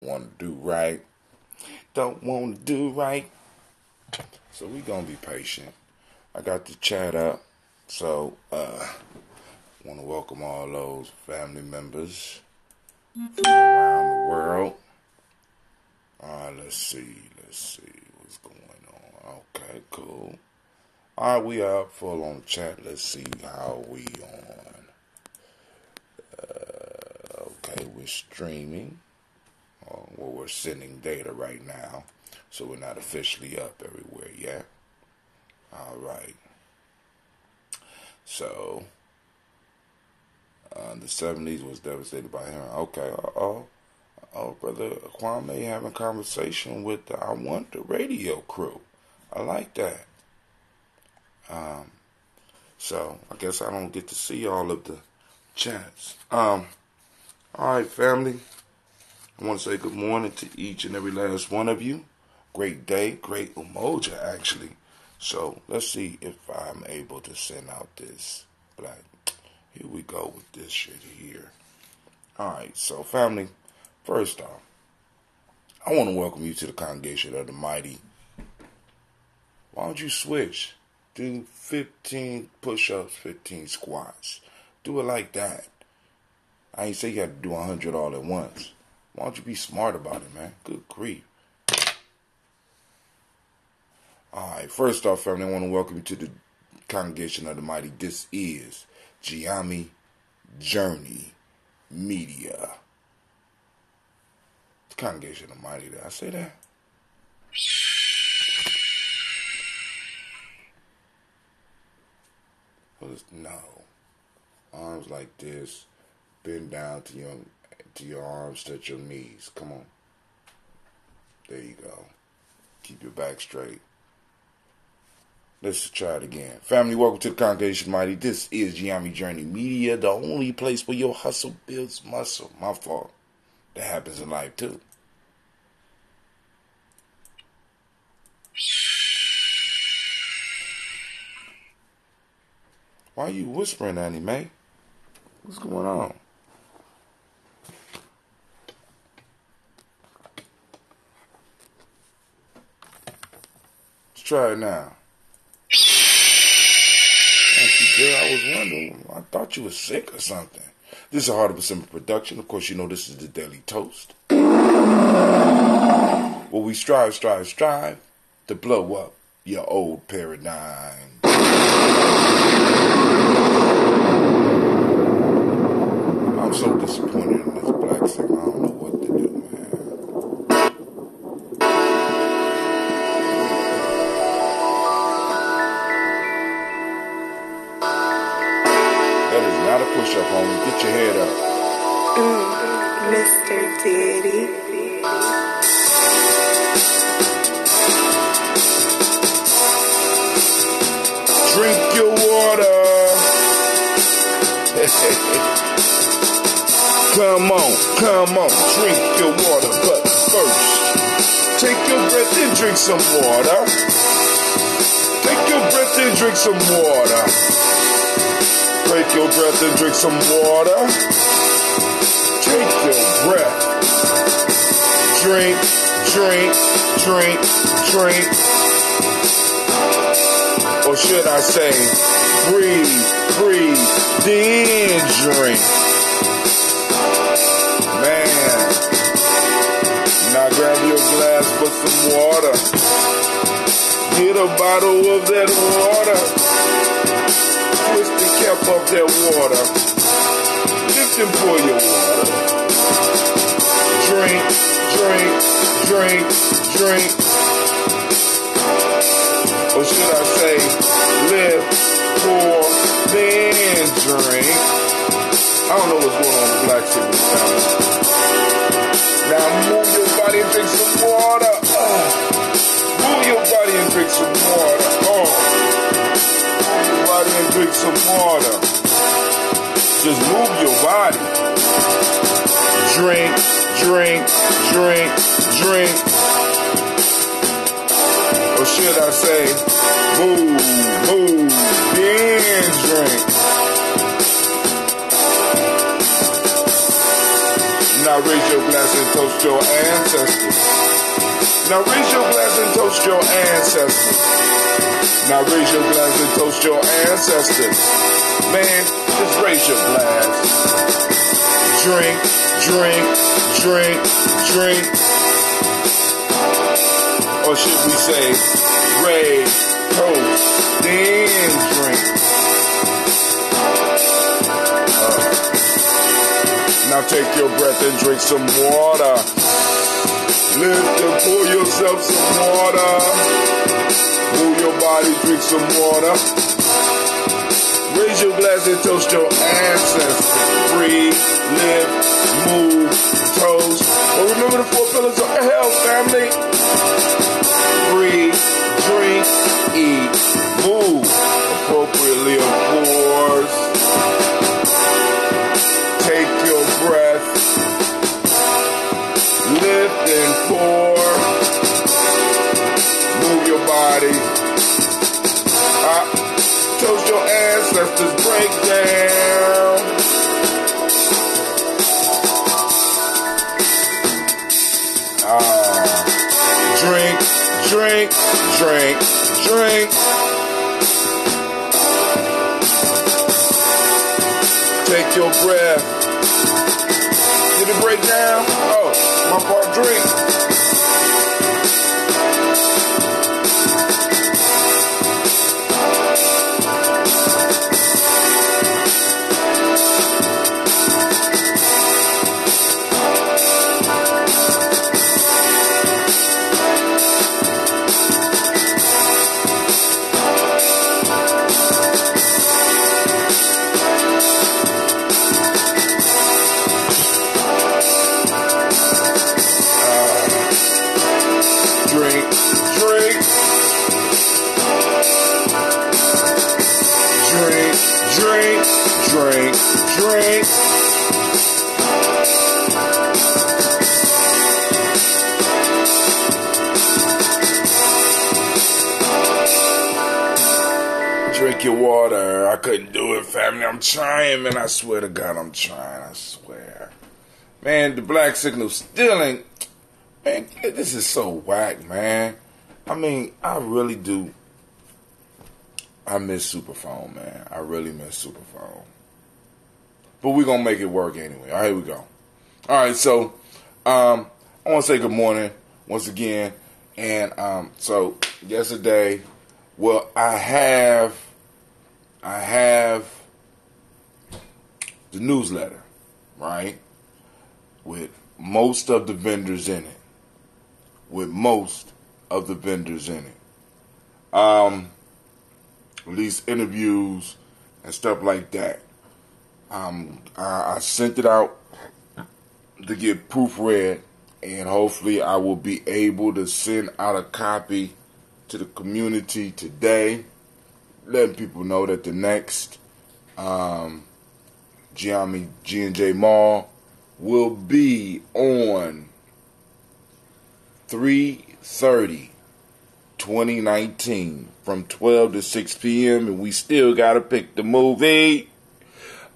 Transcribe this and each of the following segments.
Want to do right. Don't want to do right. So we gonna be patient. I got the chat up. So want to welcome all those family members from around the world. Let's see what's going on. Okay, cool. All right, we are full on the chat. Let's see how we on. Okay, we're streaming. Well, we're sending data right now, so we're not officially up everywhere yet. All right. So, the 70s was devastated by him. Okay. Brother Kwame having a conversation with the I Want the Radio crew. I like that. So I guess I don't get to see all of the chats. All right, family. I want to say good morning to each and every last one of you. Great day, great Umoja, actually. So let's see if I'm able to send out this. Here we go with this shit here. All right, so family, first off, I want to welcome you to the congregation of the mighty. Why don't you switch? Do 15 push-ups, 15 squats. Do it like that. I ain't say you had to do 100 all at once. Why don't you be smart about it, man? Good grief. Alright, first off, family, I want to welcome you to the congregation of the mighty. This is Giami Journey Media. The congregation of the mighty. Did I say that? No. Arms like this. Bend down to your arms, touch your knees. Come on. There you go. Keep your back straight. Let's try it again. Family, welcome to the congregation mighty. This is Giami Journey Media, the only place where your hustle builds muscle. My fault. That happens in life too. Why are you whispering, Annie Mae? What's going on? Let's try it now. Thank you, girl. I was wondering. I thought you were sick or something. This is a Heart of a Simple production. Of course, you know this is the Daily Toast. Well, we strive to blow up your old paradigm. I'm so disappointed in this black singer. I don't know what to do, man. That is not a push-up, homie. Get your head up. Mr. Diddy. Drink your water. Come on, drink your water, but first, take your breath and drink some water. Take your breath and drink some water. Take your breath and drink some water. Take your breath. Drink. Or should I say, breathe, then drink. Man, now grab your glass for some water. Get a bottle of that water. Twist the cap of that water. Lift and pour your water. Drink. Or should I say, live, pour, then drink. I don't know what's going on with Black Signal family. Now move your body and drink some water. Move your body and drink some water. Move your body and drink some water. Just move your body. Drink. Or should I say, move, then drink. Now Now raise your glass and toast your ancestors. Now raise your glass and toast your ancestors. Now raise your glass and toast your ancestors. Man, just raise your glass. Drink, drink, drink, drink. Or should we say, raise, toast, then drink. Now take your breath and drink some water. Lift and pour yourself some water. Move your body, drink some water. Raise your glass and toast your ancestors. Breathe, live, move, toast. But remember the 4 pillars of health, family. Breathe, drink, eat, move. Appropriately, of course. Take your breath. Lift and pour. Move your body. Toast your ancestors. Break down. Drink, drink, drink, drink. Take your breath. Did it break down? Oh, my part, drink. Drink, drink, drink. Drink your water. I couldn't do it, family. I'm trying, man. I swear to God, I'm trying. I swear. Man, the black signal still ain't. Man, this is so whack, man. I mean, I really do. I miss Superphone, man. I really miss Superphone. But we're going to make it work anyway. All right, here we go. All right, so I want to say good morning once again. And so yesterday, well, I have the newsletter, right, with most of the vendors in it. With most of the vendors in it. At least interviews and stuff like that. I sent it out to get proofread, and hopefully I will be able to send out a copy to the community today, letting people know that the next G&J Mall will be on 3/30/2019 from 12 to 6 p.m. and we still gotta pick the movie.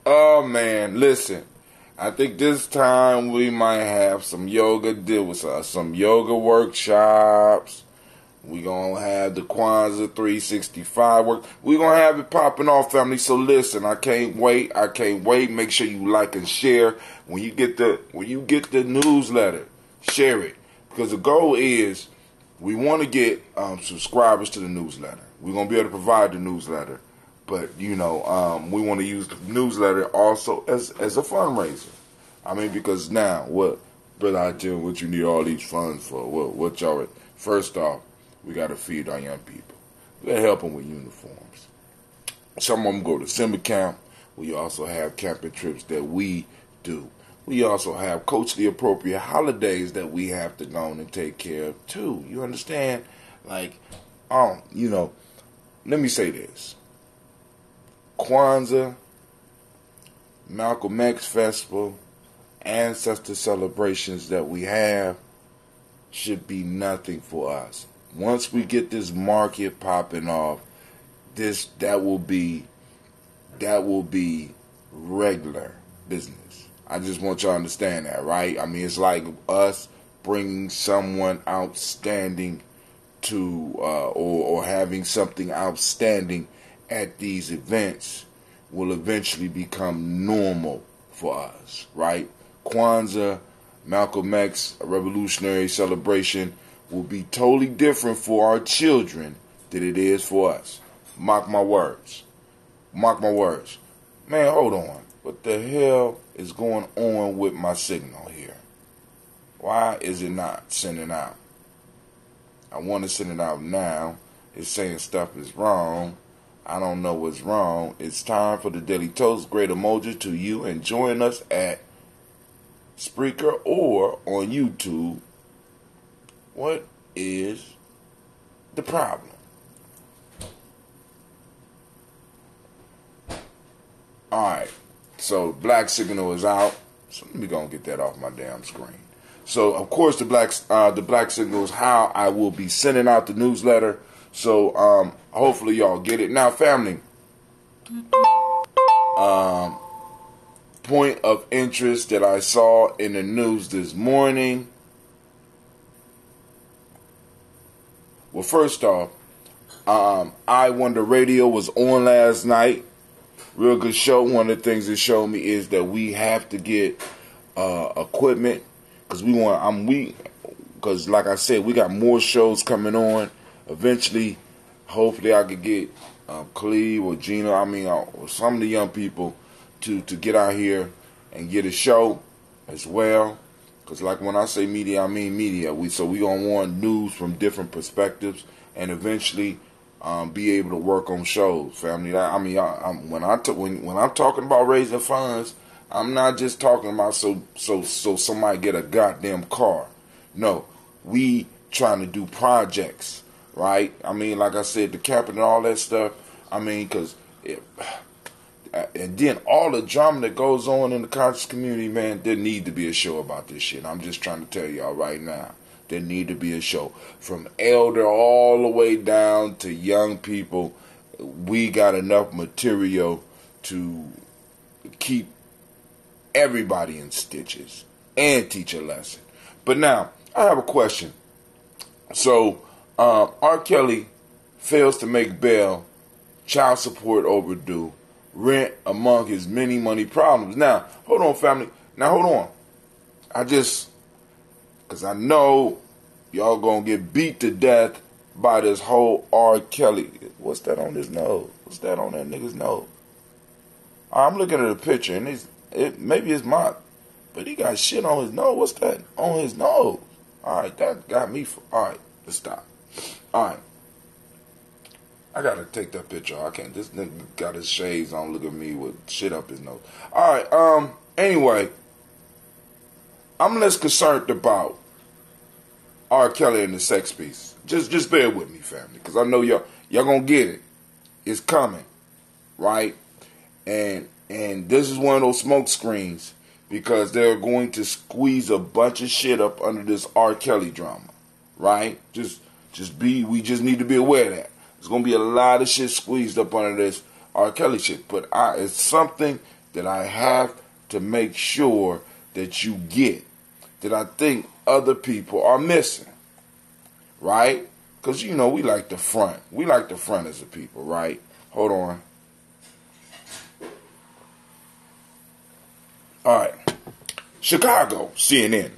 Oh man, listen. I think this time we might have some yoga deal with us, some yoga workshops. We gonna have the Kwanzaa 365 work. We gonna have it popping off, family. So listen, I can't wait. I can't wait. Make sure you like and share when you get the newsletter. Share it, because the goal is we want to get subscribers to the newsletter. We're gonna be able to provide the newsletter, but we want to use the newsletter also as a fundraiser. I mean, because now what, brother, I tell you, what you need all these funds for? What y'all? First off, we got to feed our young people. We got to help them with uniforms. Some of them go to summer camp. We also have camping trips that we do. We also have culturally appropriate holidays that we have to go on and take care of too. You understand? Like, let me say this. Kwanzaa, Malcolm X Festival, Ancestor celebrations that we have should be nothing for us. Once we get this market popping off, that will be regular business. I just want y'all to understand that, right? I mean, it's like us bringing someone outstanding to, or having something outstanding at these events will eventually become normal for us, right? Kwanzaa, Malcolm X, a revolutionary celebration will be totally different for our children than it is for us. Mark my words. Mark my words. Man, hold on. What the hell is going on with my signal here? Why is it not sending out? I want to send it out now. It's saying stuff is wrong. I don't know what's wrong. It's time for the Daily Toast. Great Umoja to you, and join us at Spreaker or on YouTube. What is the problem? Alright, so black signal is out. So let me go and get that off my damn screen. So of course the black signal is how I will be sending out the newsletter. So hopefully y'all get it. Now family, point of interest that I saw in the news this morning. Well, first off, I Wonder Radio was on last night. Real good show. One of the things it showed me is that we have to get equipment because because like I said, we got more shows coming on. Eventually, hopefully, I could get Cleve or Gina. Or some of the young people to get out here and get a show as well. Because like when I say media, I mean media. We gonna want news from different perspectives, and eventually be able to work on shows, family. When I'm talking about raising funds, I'm not just talking about so somebody get a goddamn car. No, we trying to do projects, right? Like I said, the camping and all that stuff. Because and then all the drama that goes on in the conscious community, man, there need to be a show about this shit. I'm just trying to tell y'all right now. There need to be a show. From elder all the way down to young people, we got enough material to keep everybody in stitches and teach a lesson. But now, I have a question. So, R. Kelly fails to make bail, child support overdue, rent among his many money problems. Now, hold on, family. Now, hold on. Because I know y'all gonna get beat to death by this whole R. Kelly. What's that on his nose? What's that on that nigga's nose? I'm looking at a picture, and maybe it's mine, but he got shit on his nose. What's that on his nose? Alright, that got me. Alright, let's stop. Alright. I gotta take that picture. I can't. This nigga got his shades on. Look at me with shit up his nose. Alright, anyway, I'm less concerned about R. Kelly and the Sex Piece. Just bear with me, family, because I know y'all gonna get it. It's coming, right? And this is one of those smoke screens because they're going to squeeze a bunch of shit up under this R. Kelly drama, right? We just need to be aware of that. There's gonna be a lot of shit squeezed up under this R. Kelly shit, but it's something that I have to make sure that you get, that I think other people are missing, right? Because, we like the front. We like the front as a people, right? Hold on. All right. Chicago, CNN.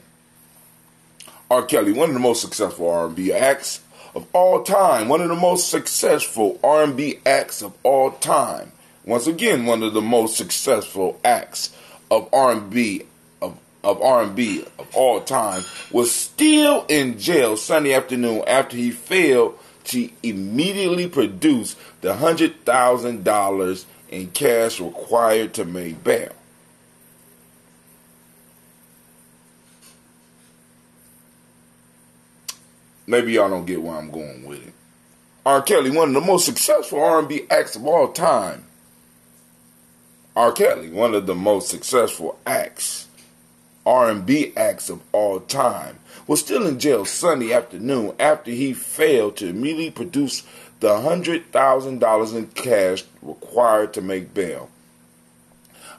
R. Kelly, one of the most successful R&B acts of all time. One of the most successful R&B acts of all time. Once again, one of the most successful acts of R&B of all time was still in jail Sunday afternoon after he failed to immediately produce the $100,000 in cash required to make bail. Maybe y'all don't get where I'm going with it. R. Kelly, one of the most successful R&B acts of all time. R. Kelly, one of the most successful R&B acts of all time, was still in jail Sunday afternoon after he failed to immediately produce the $100,000 in cash required to make bail.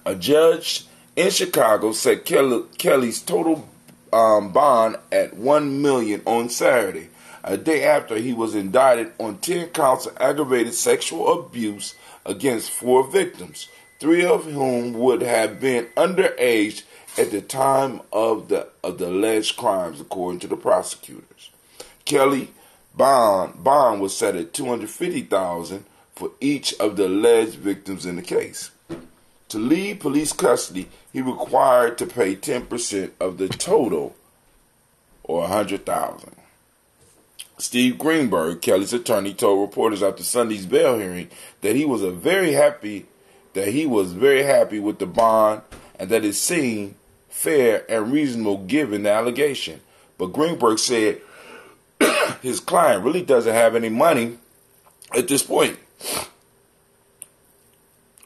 A judge in Chicago set Kelly's total bond at $1 million on Saturday, a day after he was indicted on 10 counts of aggravated sexual abuse against 4 victims, 3 of whom would have been underage at the time of the alleged crimes, according to the prosecutors. Kelly bond was set at $250,000 for each of the alleged victims in the case. To leave police custody, he required to pay 10% of the total, or $100,000. Steve Greenberg, Kelly's attorney, told reporters after Sunday's bail hearing that he was very happy with the bond and that it seemed fair and reasonable given the allegation. But Greenberg said his client really doesn't have any money at this point.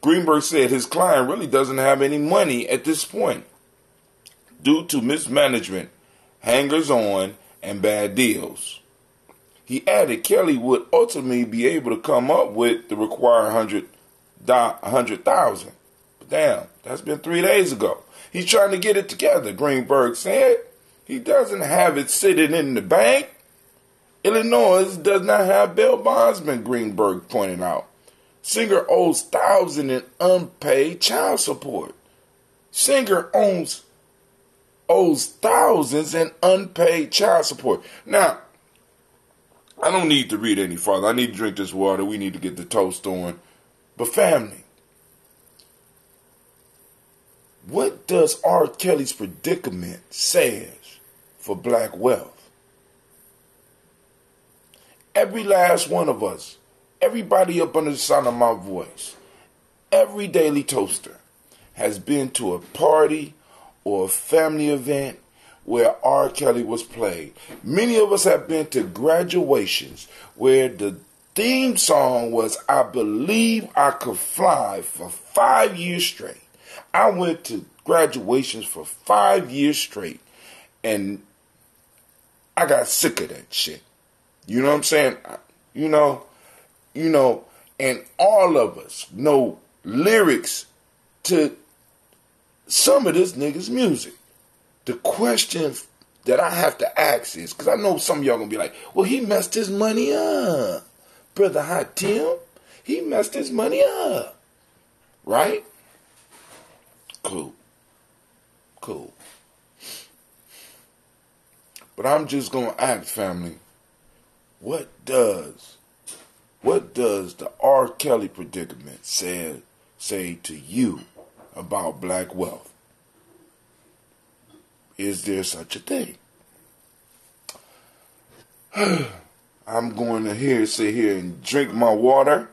Greenberg said his client really doesn't have any money at this point due to mismanagement, hangers-on, and bad deals. He added Kelly would ultimately be able to come up with the required $100,000. But damn, that's been 3 days ago. He's trying to get it together, Greenberg said. He doesn't have it sitting in the bank. Illinois does not have bail bondsmen, Greenberg pointed out. Singer owes thousands in unpaid child support. Singer owes thousands in unpaid child support. Now, I don't need to read any further. I need to drink this water. We need to get the toast on. But family, what does R. Kelly's predicament says for black wealth? Every last one of us, everybody up under the sound of my voice, every daily toaster has been to a party or a family event where R. Kelly was played. Many of us have been to graduations where the theme song was I Believe I Could Fly for 5 years straight. I went to graduations for 5 years straight and I got sick of that shit. You know what I'm saying? You know, and all of us know lyrics to some of this nigga's music. The question that I have to ask is, because I know some of y'all going to be like, well, he messed his money up. Brother Hot Tim, he messed his money up. Right? Cool. But I'm just going to ask, family, what does the R. Kelly predicament say to you about black wealth? Is there such a thing? I'm going to sit here and drink my water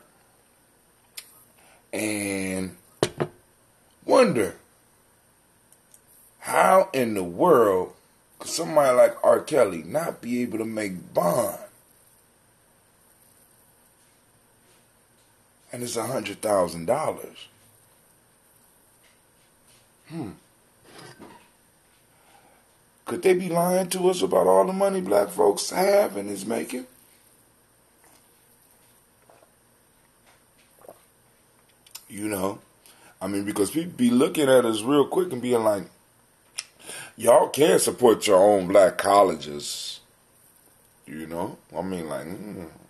and wonder how in the world could somebody like R. Kelly not be able to make bond? And it's $100,000. Could they be lying to us about all the money black folks have and is making? You know, I mean, because people be looking at us real quick and being like, y'all can't support your own black colleges. You know, I mean, like,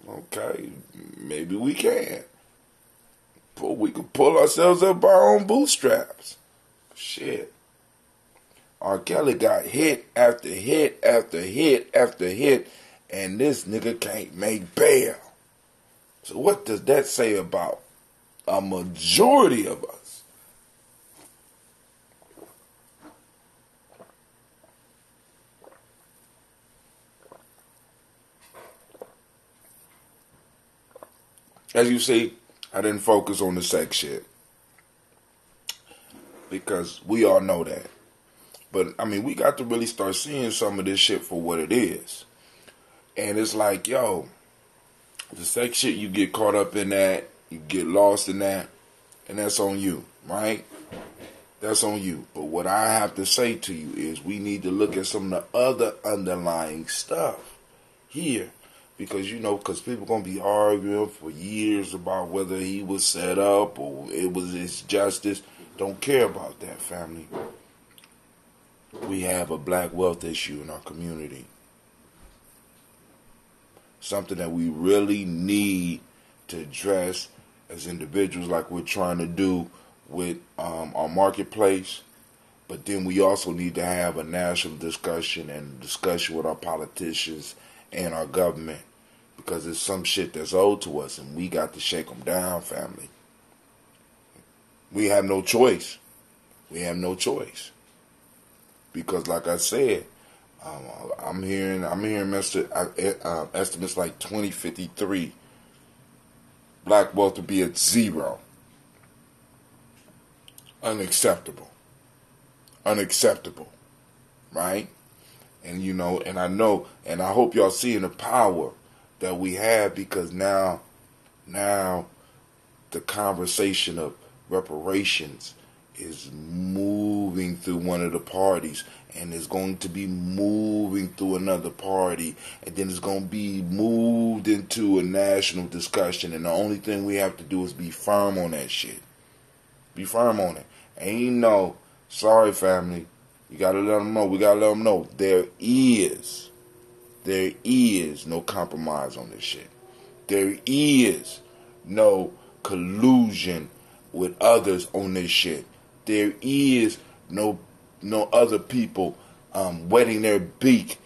okay, maybe we can. We can pull ourselves up by our own bootstraps. Shit. R. Kelly got hit after hit after hit after hit, and this nigga can't make bail. So what does that say about a majority of us? As you see, I didn't focus on the sex shit because we all know that. But, I mean, we got to really start seeing some of this shit for what it is. And it's like, yo, the sex shit, you get caught up in that, you get lost in that, and that's on you, right? That's on you. But what I have to say to you is we need to look at some of the other underlying stuff here Because, because people going to be arguing for years about whether he was set up or it was his justice. Don't care about that, family. We have a black wealth issue in our community. Something that we really need to address as individuals, like we're trying to do with our marketplace. But then we also need to have a national discussion and discussion with our politicians and our government, because it's some shit that's owed to us and we got to shake them down, family. We have no choice. We have no choice. Because like I said, I'm hearing estimates like 2053, black wealth will be at 0. Unacceptable. Unacceptable. Right? And and I know, and I hope y'all seeing the power that we have, because now the conversation of reparations is moving through one of the parties, and it's going to be moving through another party, and then it's going to be moved into a national discussion, and the only thing we have to do is be firm on that shit. Be firm on it. And sorry family, you gotta let them know, we gotta let them know, there is no compromise on this shit. There is no collusion with others on this shit. There is no other people wetting their beak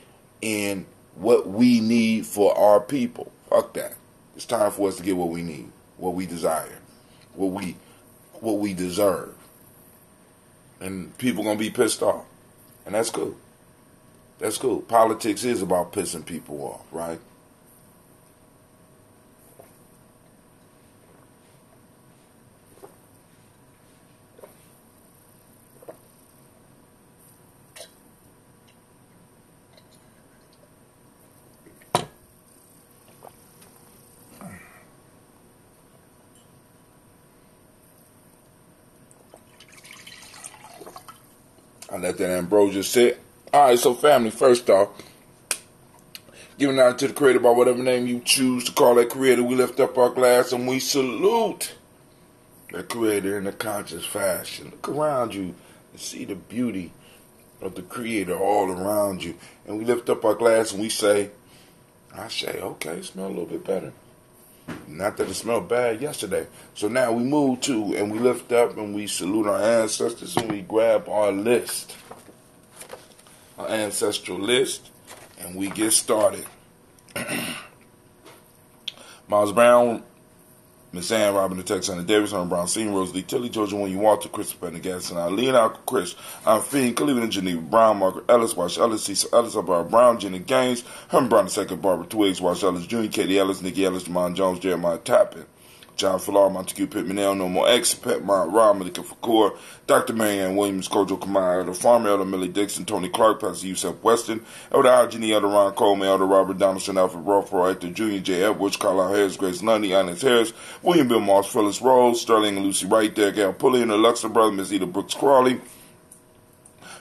in what we need for our people. Fuck that. It's time for us to get what we need, what we desire, what we deserve. And people gonna be pissed off. And that's cool. That's cool. Politics is about pissing people off, right? I let that ambrosia sit. Alright, so family, first off, giving out to the creator by whatever name you choose to call that creator. We lift up our glass and we salute that creator in a conscious fashion. Look around you and see the beauty of the creator all around you. And we lift up our glass and we say, I say, okay, smell a little bit better. Not that it smelled bad yesterday. So now we move to, and we lift up and we salute our ancestors, and we grab our list, our ancestral list, and we get started. Miles Brown, Miss Ann, Robin the Texan, Davis, Herman Brown, Senior, Rose Lee, Tilly, Georgia, When You Walter, Christopher Pendergast, and Eileen, Alka, Chris, I'm Fiend, Cleveland, Geneva, Brown, Margaret Ellis, Wash Ellis, Cecil Ellis, Barbara Brown, Jenny Gaines, Herman Brown II, Barbara Twiggs, Wash Ellis Jr., Katie Ellis, Nikki Ellis, Jamon Jones, Jeremiah Tappan, John Fillar, Montague Pittman, L, No More X, Pet Mount Rob, Malika Fakor, Dr. Marianne Williams, Kojo Kamara, Elder Farmer, Elder Millie Dixon, Tony Clark, Pastor Yusef Weston, Elder Algeny, Elder Ron Coleman, Elder Robert Donaldson, Alfred Rothroy, Hector Jr., J. Edwards, Carlisle Harris, Grace Lundy, Ines Harris, William Bill Moss, Phyllis Rose, Sterling and Lucy Wright, Derek Al Pulley, and the Luxor brother, Miss Eda Brooks Crawley,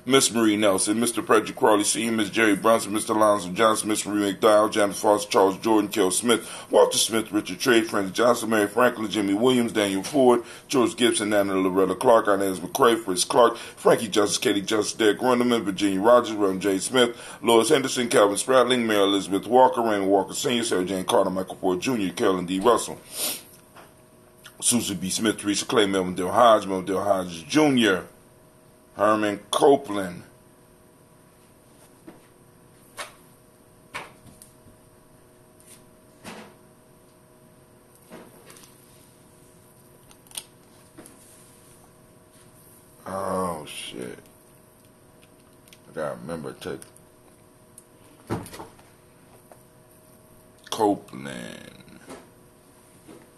Miss Marie Nelson, Mr. Frederick Crawley, Sr., Miss Jerry Brunson, Mr. Lonzo Johnson, Miss Marie McDowell, James Foster, Charles Jordan, Kel Smith, Walter Smith, Richard Trade, Francis Johnson, Mary Franklin, Jimmy Williams, Daniel Ford, George Gibson, Nana Loretta Clark, Inez McCrae, Fritz Clark, Frankie Justice, Katie Justice, Derek Runderman, Virginia Rogers, Reverend J. Smith, Lois Henderson, Calvin Spratling, Mary Elizabeth Walker, Raymond Walker Sr., Sarah Jane Carter, Michael Ford Jr., Carolyn D. Russell, Susan B. Smith, Teresa Clay, Melvin Dale Hodges Jr., Herman Copeland, oh shit, I gotta remember to Copeland.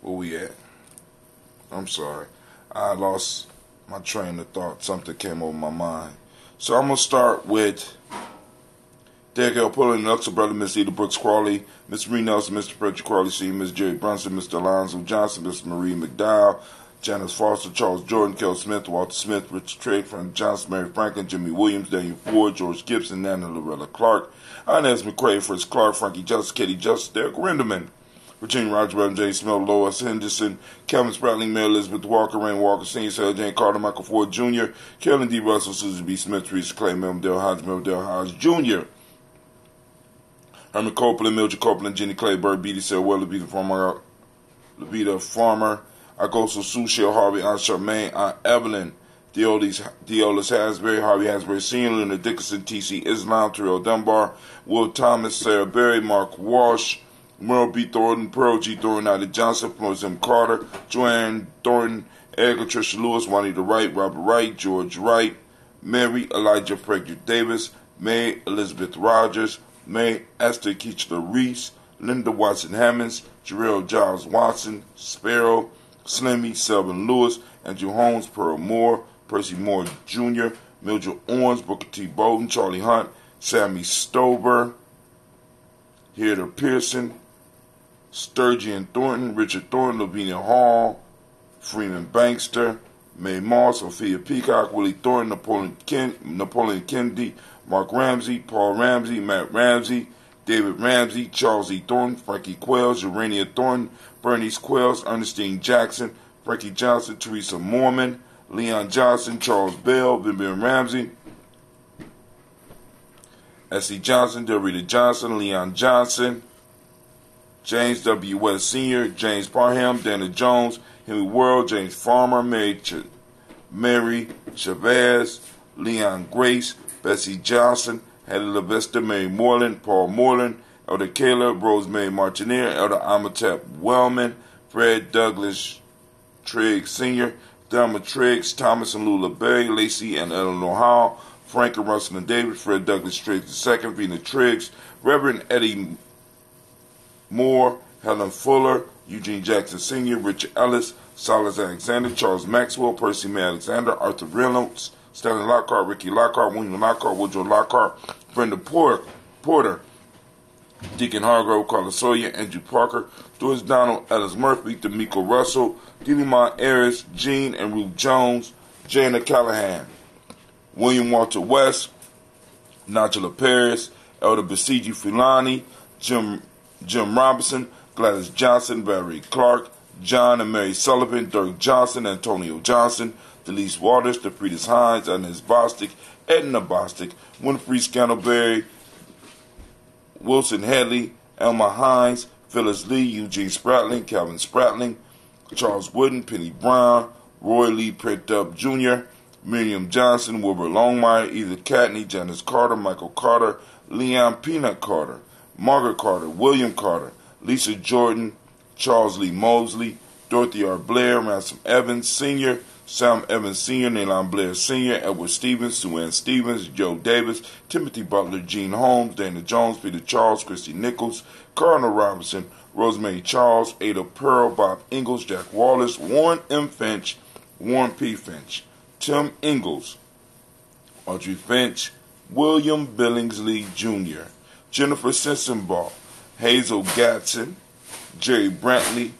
Where we at? I'm sorry, I lost my train of thought. Something came over my mind. So I'm gonna start with Derek L. Pullen, Luxor brother, Miss Eda Brooks Crawley, Miss Marie Nelson, Mr. Frederick Crawley, Sr., Miss Jerry Brunson, Mr. Alonzo Johnson, Miss Marie McDowell, Janice Foster, Charles Jordan, Kel Smith, Walter Smith, Richard Trigg, Frank Johnson, Mary Franklin, Jimmy Williams, Daniel Ford, George Gibson, Nana Loretta Clark, Inez McCrae, Fritz Clark, Frankie Justice, Katie Justice, Derek Rinderman, Virginia Roger, Reverend J. Smith, Lois Henderson, Kevin Spratling, Mary Elizabeth Walker, Rain Walker, Senior, Sarah Jane Carter, Michael Ford Jr., Carolyn D. Russell, Susan B. Smith, Teresa Clay, Mel Dale Hodge, Jr., Herman Copeland, Mildred Copeland, Jenny Clay, Bird Beatty, Sarah Weller, Levita Farmer, Agosto Sue, Shell Harvey, Aunt Charmaine, Aunt Evelyn, Deolis Hasbury, Harvey Hasbury Sr., Leonard Dickinson, T.C. Islam, Terrell Dunbar, Will Thomas, Sarah Berry, Mark Walsh, Merle B. Thornton, Pearl G. Thornton, Ida Johnson, Florence M. Carter, Joanne Thornton, Edgar Tricia Lewis, Juanita Wright, Robert Wright, George Wright, Mary Elijah Frederick Davis, May Elizabeth Rogers, May Esther Keechler Reese, Linda Watson Hammonds, Jarrell Giles Watson, Sparrow, Slimmy, Selvin Lewis, Andrew Holmes, Pearl Moore, Percy Moore Jr., Mildred Owens, Booker T. Bowden, Charlie Hunt, Sammy Stover, Heather Pearson, Sturgeon Thornton, Richard Thornton, Lavinia Hall, Freeman Bankster, Mae Moss, Sophia Peacock, Willie Thornton, Napoleon Kennedy, Mark Ramsey, Paul Ramsey, Matt Ramsey, David Ramsey, Charles E. Thornton, Frankie Quells, Urania Thornton, Bernice Quells, Ernestine Jackson, Frankie Johnson, Teresa Mormon, Leon Johnson, Charles Bell, Vivian Ramsey, S.E. Johnson, Dorita Johnson, Leon Johnson, James W. West Sr., James Parham, Dana Jones, Henry World, James Farmer, Mary Chavez, Leon Grace, Bessie Johnson, Hattie LaVista, Mary Moreland, Paul Moreland, Elder Caleb, Rosemary Martineer, Elder Amatep Wellman, Fred Douglas Triggs Sr., Thelma Triggs, Thomas and Lula Berry, Lacey and Eleanor Howell, Frank and Russell and David, Fred Douglas Triggs II, Vina Triggs, Reverend Eddie Moore, Helen Fuller, Eugene Jackson Sr., Richard Ellis, Silas Alexander, Charles Maxwell, Percy May Alexander, Arthur Reynolds, Stanley Lockhart, Ricky Lockhart, William Lockhart, Woodrow Lockhart, Brenda Porter, Deacon Hargrove, Carla Sawyer, Andrew Parker, Doris Donald, Ellis Murphy, D'Amico Russell, Delimont Ayers, Jean and Ruth Jones, Jana Callahan, William Walter West, Najla Paris, Elder Basiji Fulani, Jim Robinson, Gladys Johnson, Barry Clark, John and Mary Sullivan, Dirk Johnson, Antonio Johnson, Delise Waters, DeFridas Hines, Inez Bostic, Edna Bostic, Winfrey Scantleberry, Wilson Headley, Elma Hines, Phyllis Lee, Eugene Spratling, Calvin Spratling, Charles Wooden, Penny Brown, Roy Lee Pritt Jr., Miriam Johnson, Wilbur Longmire, Edith Catney, Janice Carter, Michael Carter, Leon Peanut Carter, Margaret Carter, William Carter, Lisa Jordan, Charles Lee Mosley, Dorothy R. Blair, Ransom Evans Sr., Sam Evans Sr., Nalon Blair Sr., Edward Stevens, Sue Ann Stevens, Joe Davis, Timothy Butler, Gene Holmes, Dana Jones, Peter Charles, Christy Nichols, Cardinal Robinson, Rosemary Charles, Ada Pearl, Bob Ingalls, Jack Wallace, Warren M. Finch, Warren P. Finch, Tim Ingalls, Audrey Finch, William Billingsley Jr., Jennifer Sensenbaugh, Hazel Gatson, Jerry Brantley,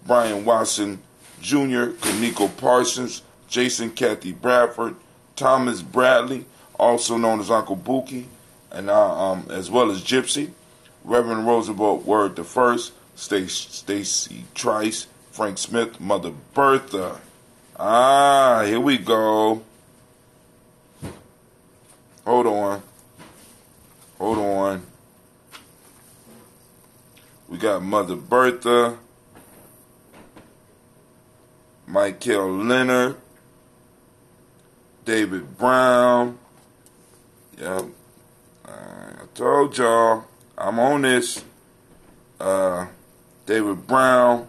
Brian Watson Jr., Kaniko Parsons, Jason Kathy Bradford, Thomas Bradley, also known as Uncle Buki, and as well as Gypsy, Reverend Roosevelt Word the First, Stacy Trice, Frank Smith, Mother Bertha. Here we go. Hold on. We got Mother Bertha, Michael Leonard, David Brown. Yep. I told y'all, I'm on this. David Brown,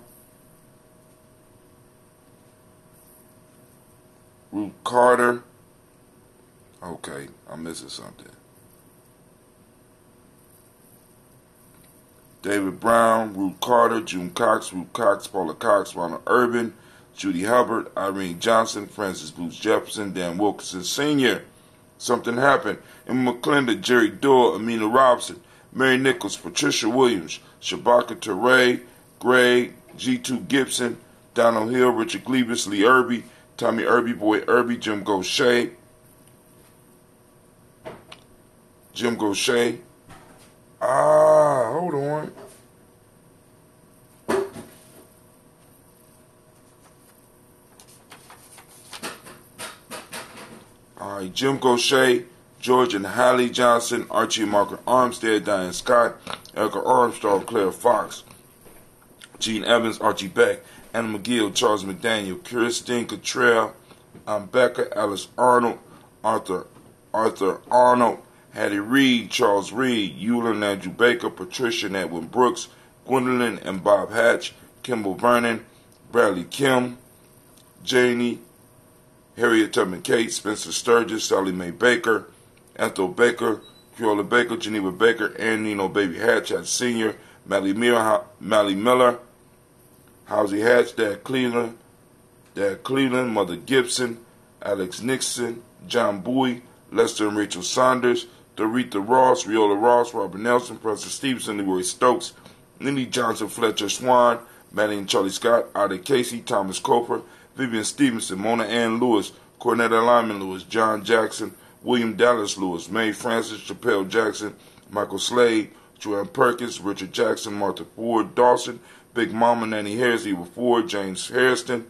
Ruth Carter. Okay, I'm missing something. David Brown, Ruth Carter, June Cox, Ruth Cox, Paula Cox, Ronald Urban, Judy Hubbard, Irene Johnson, Francis Booth Jefferson, Dan Wilkinson Sr. Something happened. Emma McClendon, Jerry Doyle, Amina Robinson, Mary Nichols, Patricia Williams, Shabaka Teray, Greg, G2 Gibson, Donald Hill, Richard Gleavis, Lee Irby, Tommy Irby, Boy Irby, Jim Gaucher. Hold on. Alright, Jim Gaucher, George and Hallie Johnson, Archie and Margaret Armstead, Diane Scott, Erica Armstrong, Claire Fox, Gene Evans, Archie Beck, Anna McGill, Charles McDaniel, Kirsten Cottrell, Becca, Alice Arnold, Arthur Arnold, Hattie Reed, Charles Reed, Eula and Andrew Baker, Patricia and Edwin Brooks, Gwendolyn and Bob Hatch, Kimball Vernon, Bradley Kim, Janie, Harriet Tubman Kate, Spencer Sturgis, Sally Mae Baker, Ethel Baker, Creola Baker, Geneva Baker, Ann Nino Baby Hatch, Hatch Sr., Mally Miller, Housie Hatch, Dad Cleveland, Mother Gibson, Alex Nixon, John Bowie, Lester and Rachel Saunders, Doretha Ross, Riola Ross, Robert Nelson, Preston Stevenson, Leroy Stokes, Lindy Johnson, Fletcher Swan, Maddie and Charlie Scott, Ida Casey, Thomas Coper, Vivian Stevenson, Mona Ann Lewis, Cornetta Lyman Lewis, John Jackson, William Dallas Lewis, Mae Francis, Chappelle Jackson, Michael Slade, Joanne Perkins, Richard Jackson, Martha Ford, Dawson, Big Mama, Nanny Harris, Eva Ford, James Hairston,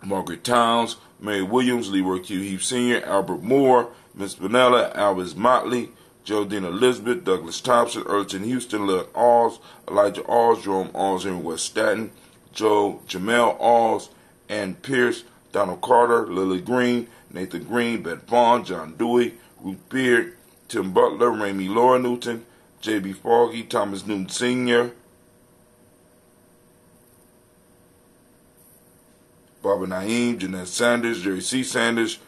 Margaret Towns, Mary Williams, Leroy Q. Heath Sr., Albert Moore, Miss Vanilla, Alvis Motley, Geraldine Elizabeth, Douglas Thompson, Earlton Houston, Lud Alls, Elijah Alls, Jerome Alls, Henry West Staten, Jamel Alls, Ann Pierce, Donald Carter, Lily Green, Nathan Green, Beth Vaughn, John Dewey, Ruth Beard, Tim Butler, Ramey Laura Newton, J.B. Foggy, Thomas Newton Sr., Barbara Naeem, Jeanette Sanders, Jerry C. Sanders,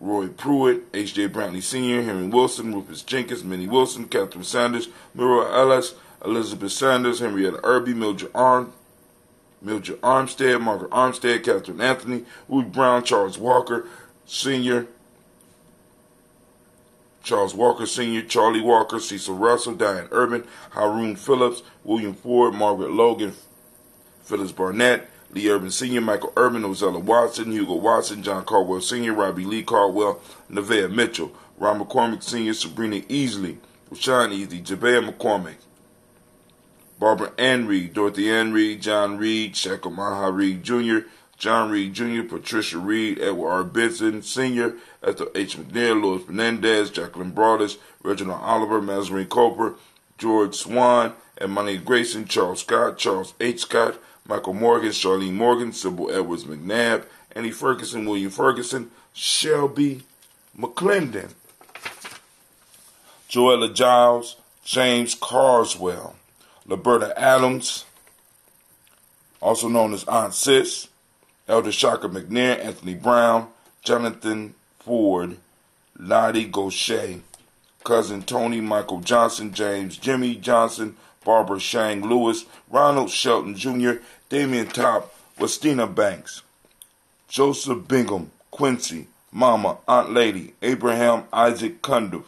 Roy Pruitt, H.J. Brantley Sr., Henry Wilson, Rufus Jenkins, Minnie Wilson, Catherine Sanders, Mira Ellis, Elizabeth Sanders, Henrietta Irby, Mildred Armstead, Margaret Armstead, Catherine Anthony, Ruth Brown, Charles Walker Sr., Charlie Walker, Cecil Russell, Diane Urban, Haroon Phillips, William Ford, Margaret Logan, Phyllis Barnett, Lee Urban Sr., Michael Urban, Ozella Watson, Hugo Watson, John Caldwell Sr., Robbie Lee Caldwell, Nevaeh Mitchell, Ron McCormick Sr., Sabrina Easley, Rashawn Easley, Jabea McCormick, Barbara Ann Reed, Dorothy Ann Reed, John Reed, Shackle Maha Reed Jr., John Reed Jr., Patricia Reed, Edward R. Benson Sr., Ethel H. McNair, Louis Fernandez, Jacqueline Broadus, Reginald Oliver, Mazarine Coper, George Swan, Emily Grayson, Charles Scott, Charles H. Scott, Michael Morgan, Charlene Morgan, Sybil Edwards McNabb, Annie Ferguson, William Ferguson, Shelby McClendon, Joella Giles, James Carswell, Liberta Adams, also known as Aunt Sis, Elder Shaka McNair, Anthony Brown, Jonathan Ford, Lottie Gaucher, Cousin Tony, Michael Johnson, James Jimmy Johnson, Barbara Shang Lewis, Ronald Shelton Jr., Damian Top, Westina Banks, Joseph Bingham, Quincy, Mama, Aunt Lady, Abraham Isaac Cundiff,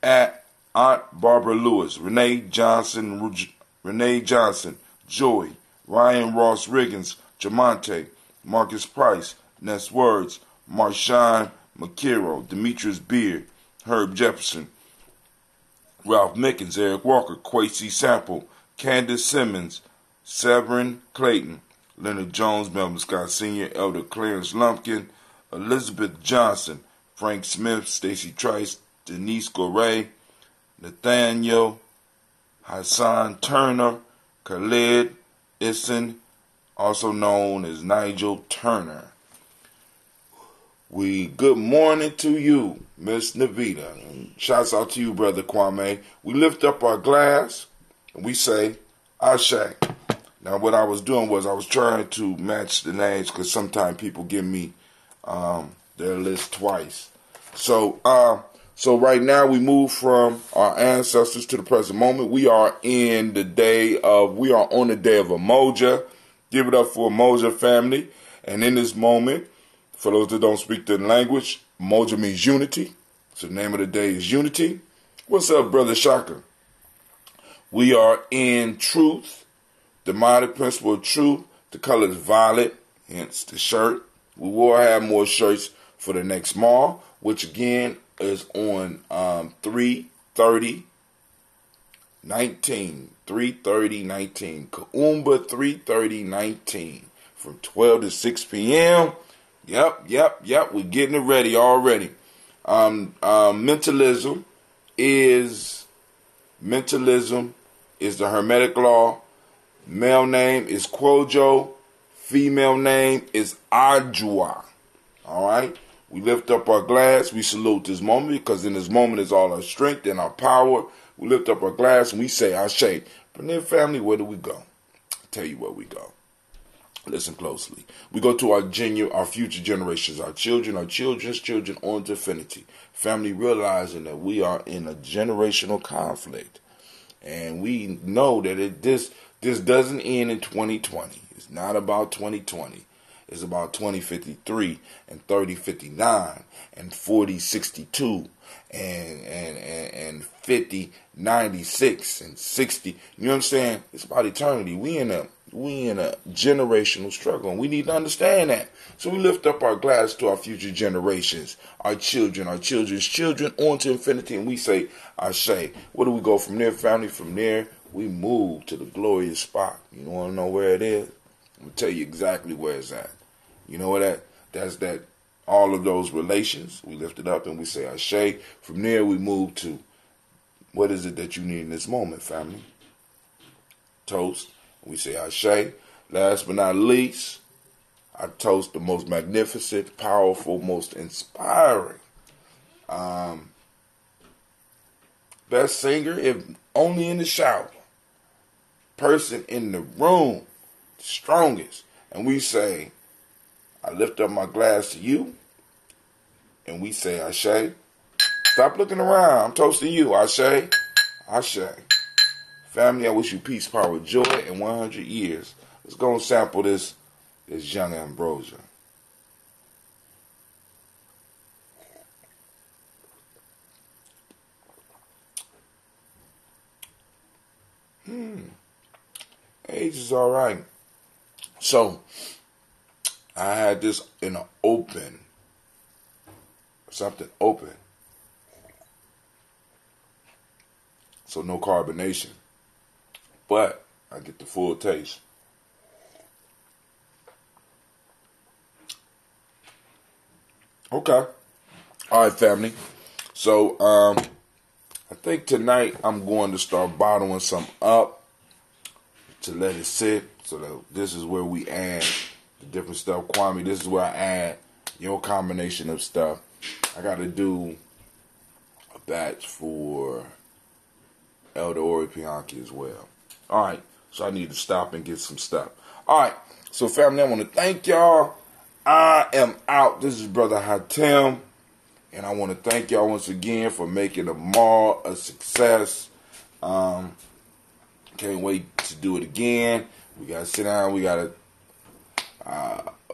Aunt Barbara Lewis, Renee Johnson, Joy, Ryan Ross Riggins, Jamonte, Marcus Price, Ness Words, Marshawn McKiro, Demetrius Beard, Herb Jefferson, Ralph Mickens, Eric Walker, Quasi Sample, Candace Simmons, Severin Clayton, Leonard Jones, Melvin Scott Sr., Elder Clarence Lumpkin, Elizabeth Johnson, Frank Smith, Stacy Trice, Denise Gorey, Nathaniel Hassan Turner, Khalid Issen, also known as Nigel Turner. Good morning to you, Miss Navita. And shouts out to you, Brother Kwame. We lift up our glass and we say, Ashe. Now, what I was doing was I was trying to match the names because sometimes people give me their list twice. So right now we move from our ancestors to the present moment. We are on the day of Umoja. Give it up for Umoja family. And in this moment, for those that don't speak the language, Umoja means unity. So the name of the day is Unity. What's up, Brother Shaka? We are in truth. demonic principle of truth. The color is violet, hence the shirt. We will have more shirts for the next mall, which again is on 3/30/19. 3/30/19. Kaumba 3/30/19. From 12 to 6 p.m. Yep. We're getting it ready already. Mentalism is the Hermetic law. Male name is Quojo. Female name is Ajua. All right. We lift up our glass. We salute this moment because in this moment is all our strength and our power. We lift up our glass and we say, Ashe. From their family, where do we go? I'll tell you where we go. Listen closely. We go to our future generations, our children, our children's children, on to infinity. Family, realizing that we are in a generational conflict. And we know that this doesn't end in 2020. It's not about 2020. It's about 2053 and 3059 and 4062 and 5096 and 60. You know what I'm saying? It's about eternity. We in a generational struggle, and we need to understand that. So we lift up our glass to our future generations, our children, our children's children, on to infinity, and we say, Ashe. Where do we go from there, family? From there, we move to the glorious spot. You want to know where it is? I'm going to tell you exactly where it's at. You know what that's that, all of those relations, we lift it up and we say, Ashe. From there, we move to, what is it that you need in this moment, family? Toast. We say Ashe. Last but not least, I toast the most magnificent, powerful, most inspiring, best singer, if only in the shower, person in the room, strongest. And we say, I lift up my glass to you, and we say Ashe. Stop looking around. I'm toasting you. Ashe. Ashe. Family, I wish you peace, power, joy, and 100 years. Let's go and sample this young ambrosia. Age is all right. So, I had this in an open, something open. So no carbonation. But I get the full taste. Okay. All right, family. So, I think tonight I'm going to start bottling some up to let it sit. So that this is where we add the different stuff. Kwame, this is where I add your combination of stuff. I got to do a batch for Elder Ori Pianki as well. All right, so I need to stop and get some stuff. All right, so family, I want to thank y'all. I am out. This is Brother Hatem, and I want to thank y'all once again for making the mall a success. Can't wait to do it again. We got to sit down. We got to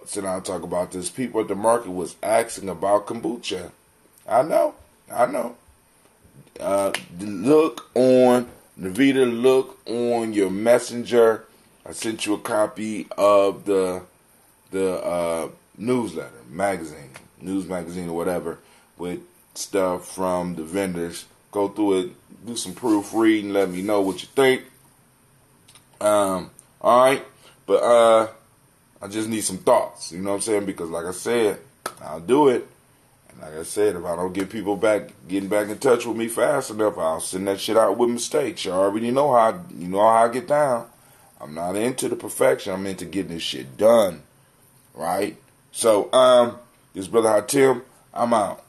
sit down and talk about this. People at the market was asking about kombucha. I know. Look on Navita, look on your messenger. I sent you a copy of the newsletter, news magazine or whatever, with stuff from the vendors. Go through it, do some proofreading, let me know what you think. All right, but I just need some thoughts. You know what I'm saying? Because like I said, I'll do it. Like I said, if I don't get people getting back in touch with me fast enough, I'll send that shit out with mistakes. You already know how I get down. I'm not into the perfection. I'm into getting this shit done. Right? So, this Brother Hatem, I'm out.